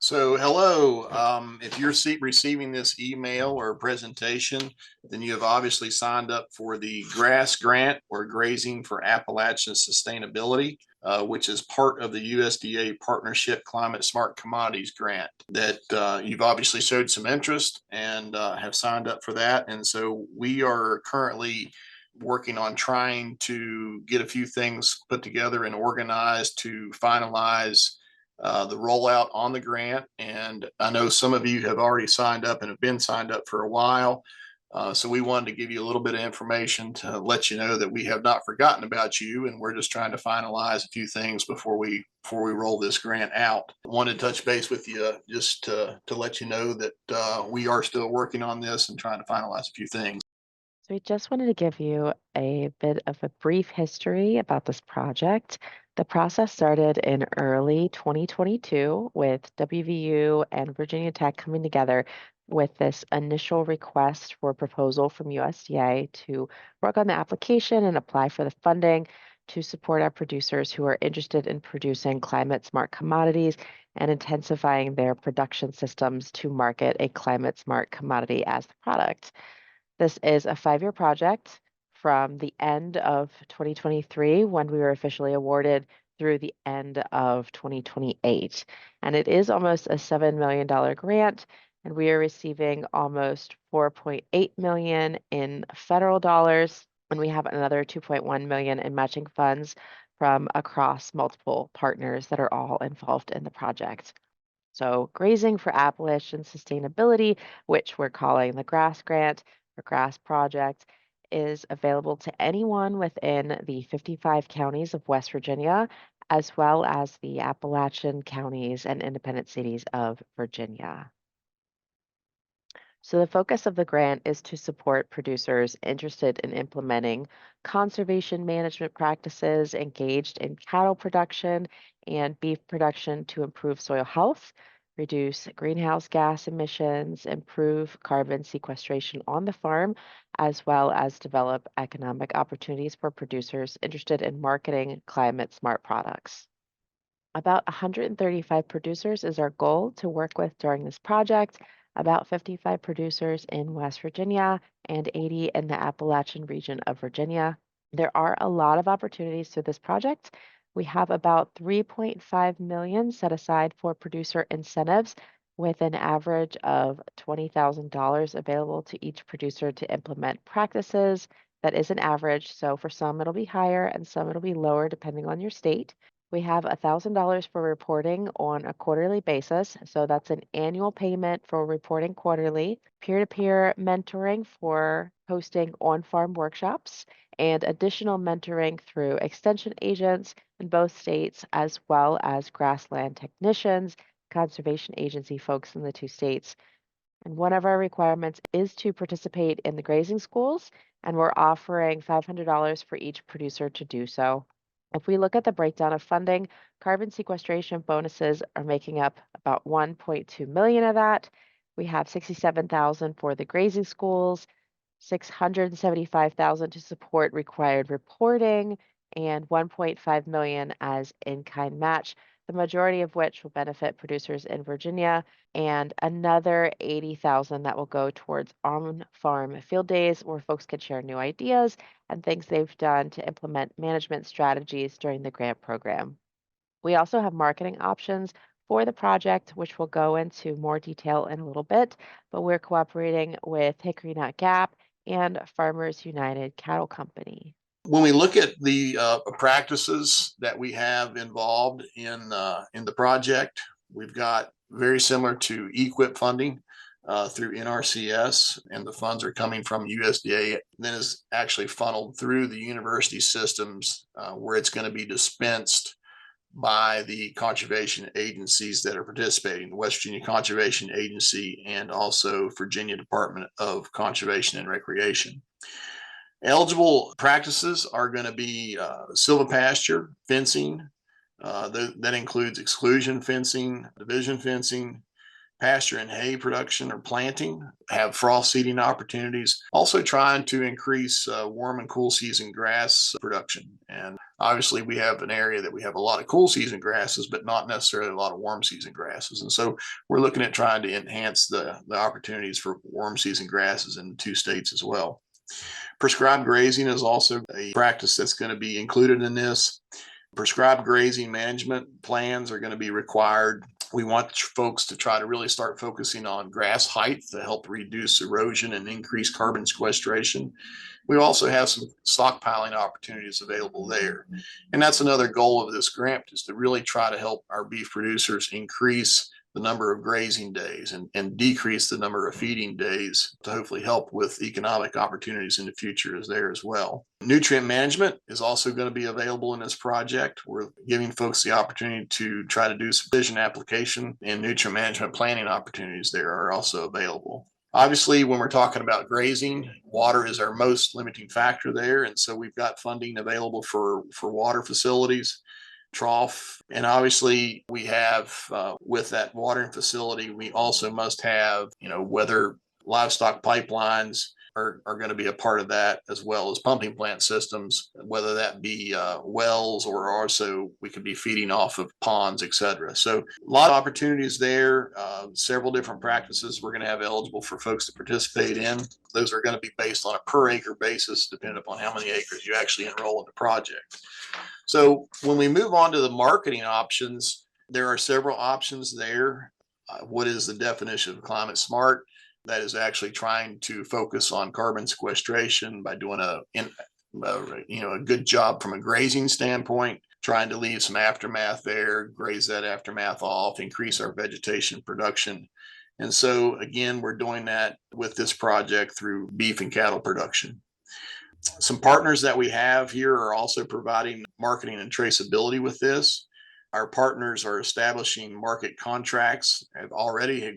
So, hello. If you're receiving this email or presentation, then you have obviously signed up for the GRASS grant or Grazing for Appalachian Sustainability, which is part of the USDA Partnership Climate-Smart Commodities grant that you've obviously showed some interest and have signed up for that. And so we are currently working on trying to get a few things put together and organized to finalize the rollout on the grant. And I know some of you have already signed up and have been signed up for a while. So we wanted to give you a little bit of information to let you know that we have not forgotten about you, and we're just trying to finalize a few things before we roll this grant out. I wanted to touch base with you just to let you know that we are still working on this and trying to finalize a few things. So we just wanted to give you a bit of a brief history about this project. The process started in early 2022 with WVU and Virginia Tech coming together with this initial request for proposal from USDA to work on the application and apply for the funding to support our producers who are interested in producing climate smart commodities and intensifying their production systems to market a climate smart commodity as the product. This is a 5-year project from the end of 2023 when we were officially awarded through the end of 2028. And it is almost a $7 million grant, and we are receiving almost 4.8 million in federal dollars, and we have another 2.1 million in matching funds from across multiple partners that are all involved in the project. So, Grazing for Appalachian Sustainability, which we're calling the GRASS grant or GRASS project, is available to anyone within the 55 counties of West Virginia, as well as the Appalachian counties and independent cities of Virginia. So the focus of the grant is to support producers interested in implementing conservation management practices engaged in cattle production and beef production to improve soil health, reduce greenhouse gas emissions, improve carbon sequestration on the farm, as well as develop economic opportunities for producers interested in marketing climate smart products. About 135 producers is our goal to work with during this project, about 55 producers in West Virginia and 80 in the Appalachian region of Virginia. There are a lot of opportunities through this project. We have about 3.5 million set aside for producer incentives with an average of $20,000 available to each producer to implement practices. That is an average, so for some it'll be higher and some it'll be lower depending on your state. We have $1,000 for reporting on a quarterly basis. So that's an annual payment for reporting quarterly, peer-to-peer mentoring for hosting on-farm workshops, and additional mentoring through extension agents in both states, as well as grassland technicians, conservation agency folks in the two states. And one of our requirements is to participate in the grazing schools, and we're offering $500 for each producer to do so. If we look at the breakdown of funding, carbon sequestration bonuses are making up about 1.2 million of that. We have 67,000 for the grazing schools, 675,000 to support required reporting, and 1.5 million as in-kind match, the majority of which will benefit producers in Virginia, and another 80,000 that will go towards on-farm field days where folks can share new ideas and things they've done to implement management strategies during the grant program. We also have marketing options for the project, which we'll go into more detail in a little bit, but we're cooperating with Hickory Nut Gap and Farmers United Cattle Company. When we look at the practices that we have involved in the project, we've got very similar to EQIP funding through NRCS, and the funds are coming from USDA, then is actually funneled through the university systems where it's going to be dispensed by the conservation agencies that are participating, the West Virginia Conservation Agency and also Virginia Department of Conservation and Recreation. Eligible practices are going to be silvopasture, fencing, that includes exclusion fencing, division fencing, pasture and hay production or planting, have frost seeding opportunities, also trying to increase warm and cool season grass production. And obviously we have an area that we have a lot of cool season grasses, but not necessarily a lot of warm season grasses. And so we're looking at trying to enhance the opportunities for warm season grasses in the two states as well. Prescribed grazing is also a practice that's going to be included in this. Prescribed grazing management plans are going to be required. We want folks to try to really start focusing on grass height to help reduce erosion and increase carbon sequestration. We also have some stockpiling opportunities available there. And that's another goal of this grant, is to really try to help our beef producers increase the number of grazing days and decrease the number of feeding days to hopefully help with economic opportunities in the future is there as well. Nutrient management is also going to be available in this project. We're giving folks the opportunity to try to do precision application, and nutrient management planning opportunities there are also available. Obviously, when we're talking about grazing, water is our most limiting factor there. And so we've got funding available for water facilities, trough. And obviously we have, with that watering facility, we also must have, whether livestock pipelines are going to be a part of that, as well as pumping plant systems, whether that be wells, or also we could be feeding off of ponds, et cetera. So a lot of opportunities there, several different practices we're going to have eligible for folks to participate in. Those are going to be based on a per acre basis, depending upon how many acres you actually enroll in the project. So when we move on to the marketing options, there are several options there. What is the definition of climate smart? That is actually trying to focus on carbon sequestration by doing a good job from a grazing standpoint, trying to leave some aftermath there, graze that aftermath off, increase our vegetation production. And so again, we're doing that with this project through beef and cattle production. Some partners that we have here are also providing marketing and traceability with this. Our partners are establishing market contracts, have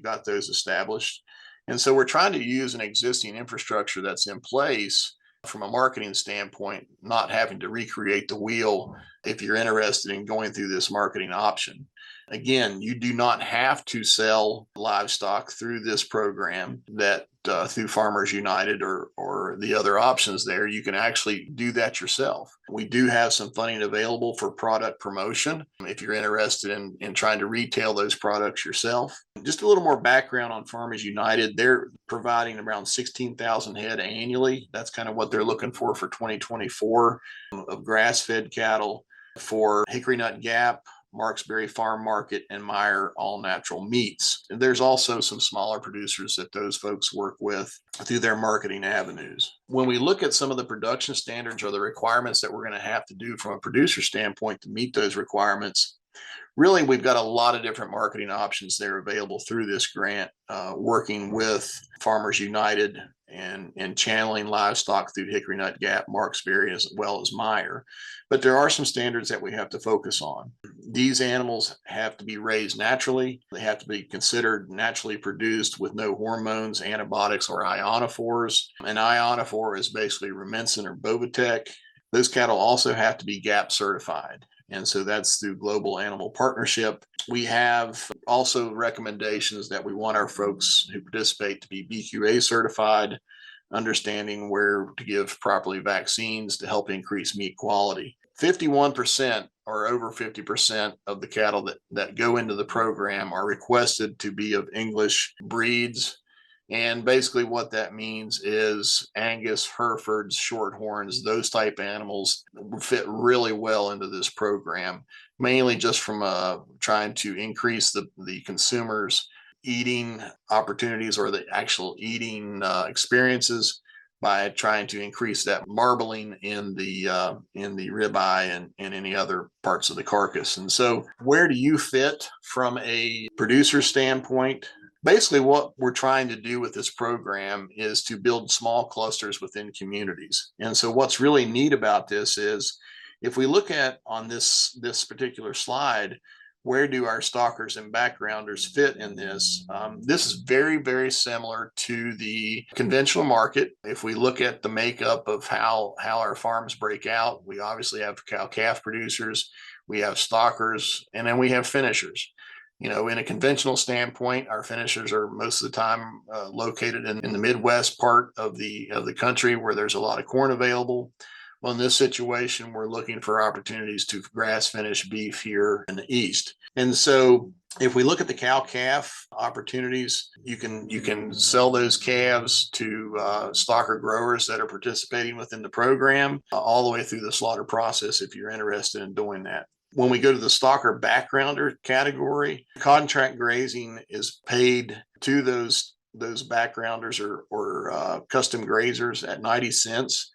got those established. And so we're trying to use an existing infrastructure that's in place from a marketing standpoint, not having to recreate the wheel if you're interested in going through this marketing option. Again, you do not have to sell livestock through this program that through Farmers United or the other options there. You can actually do that yourself. We do have some funding available for product promotion if you're interested in trying to retail those products yourself. Just a little more background on Farmers United. They're providing around 16,000 head annually. That's kind of what they're looking for 2024 of grass-fed cattle for Hickory Nut Gap, Marksbury Farm Market, and Meyer All Natural Meats. And there's also some smaller producers that those folks work with through their marketing avenues. When we look at some of the production standards or the requirements that we're going to have to do from a producer standpoint to meet those requirements, really, we've got a lot of different marketing options there available through this grant, working with Farmers United and channeling livestock through Hickory Nut Gap, Marksbury, as well as Meyer. But there are some standards that we have to focus on. These animals have to be raised naturally. They have to be considered naturally produced with no hormones, antibiotics, or ionophores. An ionophore is basically Rumensin or Bovatec. Those cattle also have to be GAP certified. And so that's through Global Animal Partnership. We have also recommendations that we want our folks who participate to be BQA certified, understanding where to give properly vaccines to help increase meat quality. 51% or over 50% of the cattle that go into the program are requested to be of English breeds. And basically what that means is Angus, Herefords, Shorthorns, those type animals fit really well into this program, mainly just from trying to increase the consumers' eating opportunities or the actual eating experiences by trying to increase that marbling in the ribeye and any other parts of the carcass. And so where do you fit from a producer standpoint? Basically, what we're trying to do with this program is to build small clusters within communities. And so what's really neat about this is if we look at on this particular slide, where do our stalkers and backgrounders fit in this? This is very, very similar to the conventional market. If we look at the makeup of how our farms break out, we obviously have cow-calf producers, we have stalkers, and then we have finishers. In a conventional standpoint, our finishers are most of the time located in the Midwest part of the country where there's a lot of corn available. Well, in this situation, we're looking for opportunities to grass finish beef here in the East. And so if we look at the cow-calf opportunities, you can sell those calves to stocker growers that are participating within the program all the way through the slaughter process if you're interested in doing that. When we go to the stocker backgrounder category, contract grazing is paid to those backgrounders or custom grazers at 90 cents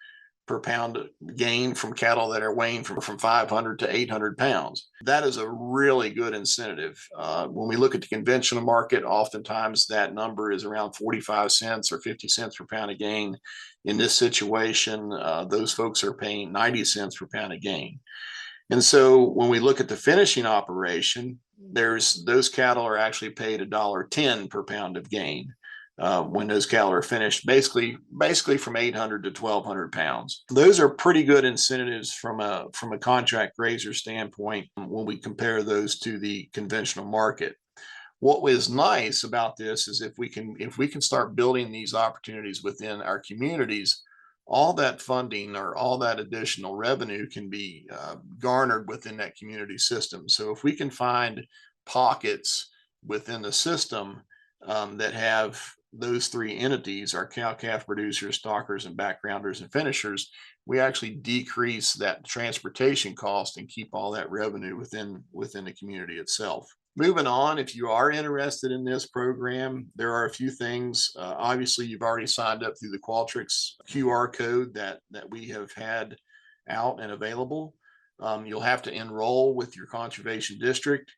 per pound gain from cattle that are weighing from 500 to 800 pounds. That is a really good incentive. When we look at the conventional market, oftentimes that number is around 45 cents or 50 cents per pound of gain. In this situation, those folks are paying 90 cents per pound of gain. And so when we look at the finishing operation, those cattle are actually paid $1.10 per pound of gain. When those cattle are finished, basically from 800 to 1,200 pounds. Those are pretty good incentives from a contract grazer standpoint when we compare those to the conventional market. What was nice about this is if we can start building these opportunities within our communities, all that funding or all that additional revenue can be garnered within that community system. So if we can find pockets within the system that have those three entities, our cow-calf producers, stockers, and backgrounders and finishers, we actually decrease that transportation cost and keep all that revenue within the community itself. Moving on, if you are interested in this program, there are a few things. Obviously, you've already signed up through the Qualtrics QR code that we have had out and available. You'll have to enroll with your conservation district.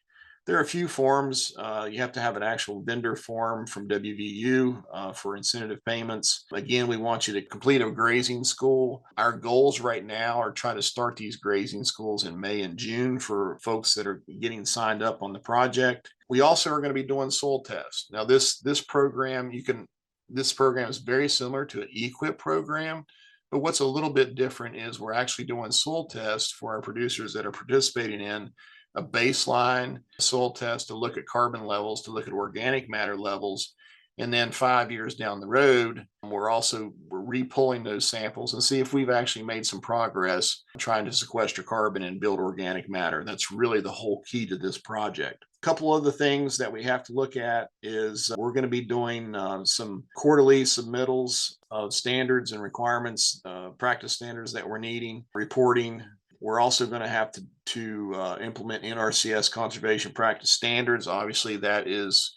There are a few forms. You have to have an actual vendor form from WVU for incentive payments. Again, we want you to complete a grazing school. Our goals right now are trying to start these grazing schools in May and June for folks that are getting signed up on the project. We also are going to be doing soil tests. Now, this program is very similar to an EQIP program. But what's a little bit different is we're actually doing soil tests for our producers that are participating in a baseline soil test to look at carbon levels, to look at organic matter levels. And then 5 years down the road, we're re-pulling those samples and see if we've actually made some progress trying to sequester carbon and build organic matter. That's really the whole key to this project. A couple other things that we have to look at is we're going to be doing some quarterly submittals of standards and requirements, practice standards that we're needing, reporting. We're also going to have to implement NRCS conservation practice standards. Obviously, that is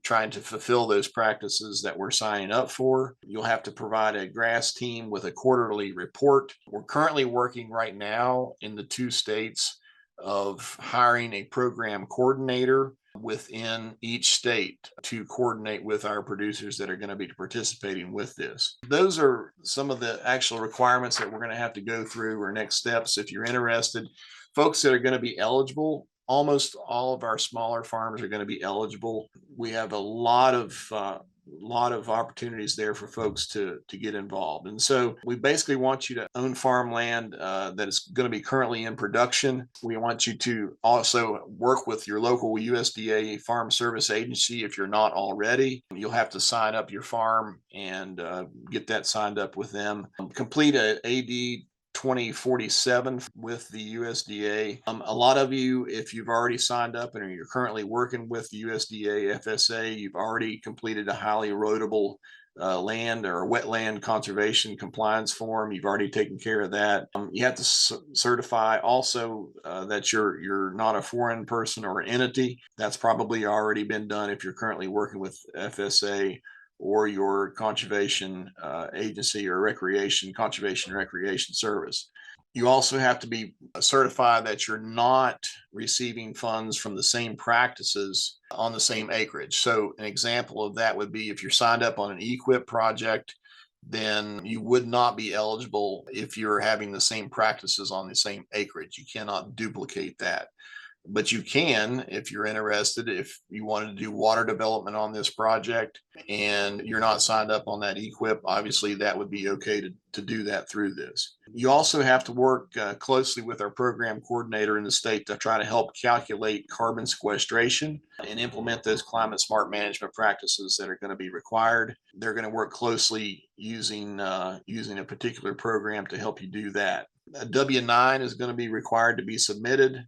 trying to fulfill those practices that we're signing up for. You'll have to provide a grass team with a quarterly report. We're currently working right now in the 2 states of hiring a program coordinator within each state to coordinate with our producers that are going to be participating with this. Those are some of the actual requirements that we're going to have to go through or next steps. If you're interested, folks that are going to be eligible, almost all of our smaller farms are going to be eligible. We have a lot of opportunities there for folks to get involved. And so we basically want you to own farmland that is going to be currently in production. We want you to also work with your local USDA Farm Service Agency if you're not already. You'll have to sign up your farm and get that signed up with them. Complete a AD 2047 with the USDA. A lot of you, if you've already signed up and you're currently working with the USDA FSA, you've already completed a highly erodible land or wetland conservation compliance form. You've already taken care of that. You have to certify also that you're not a foreign person or entity. That's probably already been done if you're currently working with FSA or your conservation agency or conservation and recreation service. You also have to be certified that you're not receiving funds from the same practices on the same acreage. So an example of that would be if you're signed up on an EQIP project, then you would not be eligible if you're having the same practices on the same acreage. You cannot duplicate that. But you can, if you're interested, if you wanted to do water development on this project and you're not signed up on that EQIP, obviously that would be okay to do that through this. You also have to work closely with our program coordinator in the state to try to help calculate carbon sequestration and implement those climate smart management practices that are going to be required. They're going to work closely using a particular program to help you do that. A W-9 is going to be required to be submitted.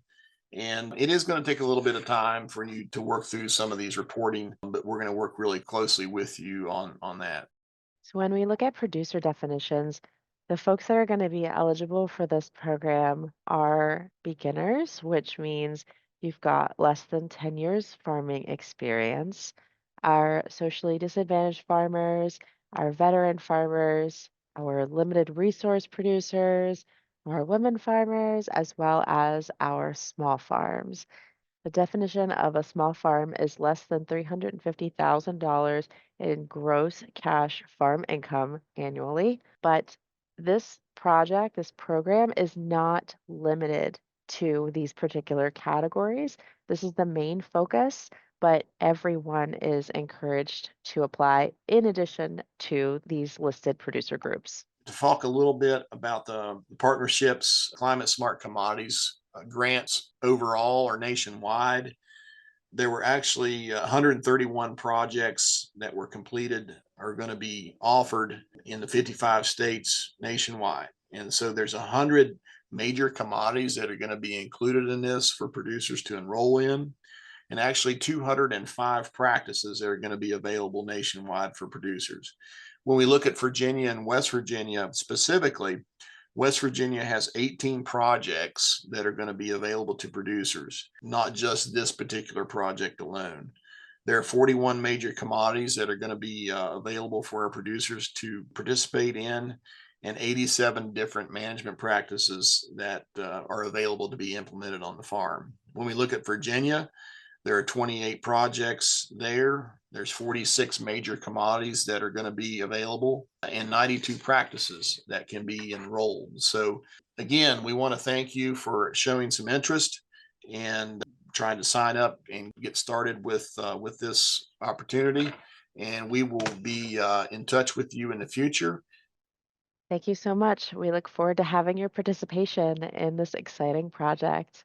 And it is going to take a little bit of time for you to work through some of these reporting, but we're going to work really closely with you on that. So when we look at producer definitions, the folks that are going to be eligible for this program are beginners, which means you've got less than 10 years farming experience, our socially disadvantaged farmers, our veteran farmers, our limited resource producers, our women farmers, as well as our small farms. The definition of a small farm is less than $350,000 in gross cash farm income annually. But this project, this program is not limited to these particular categories. This is the main focus, but everyone is encouraged to apply in addition to these listed producer groups. To talk a little bit about the partnerships, Climate-Smart Commodities grants overall or nationwide, there were actually 131 projects that were completed are going to be offered in the 55 states nationwide. And so there's 100 major commodities that are going to be included in this for producers to enroll in, and actually 205 practices that are going to be available nationwide for producers. When we look at Virginia and West Virginia specifically, West Virginia has 18 projects that are going to be available to producers, not just this particular project alone. There are 41 major commodities that are going to be available for our producers to participate in, and 87 different management practices that are available to be implemented on the farm. When we look at Virginia, there are 28 projects there. There's 46 major commodities that are going to be available and 92 practices that can be enrolled. So again, we want to thank you for showing some interest and trying to sign up and get started with this opportunity. And we will be in touch with you in the future. Thank you so much. We look forward to having your participation in this exciting project.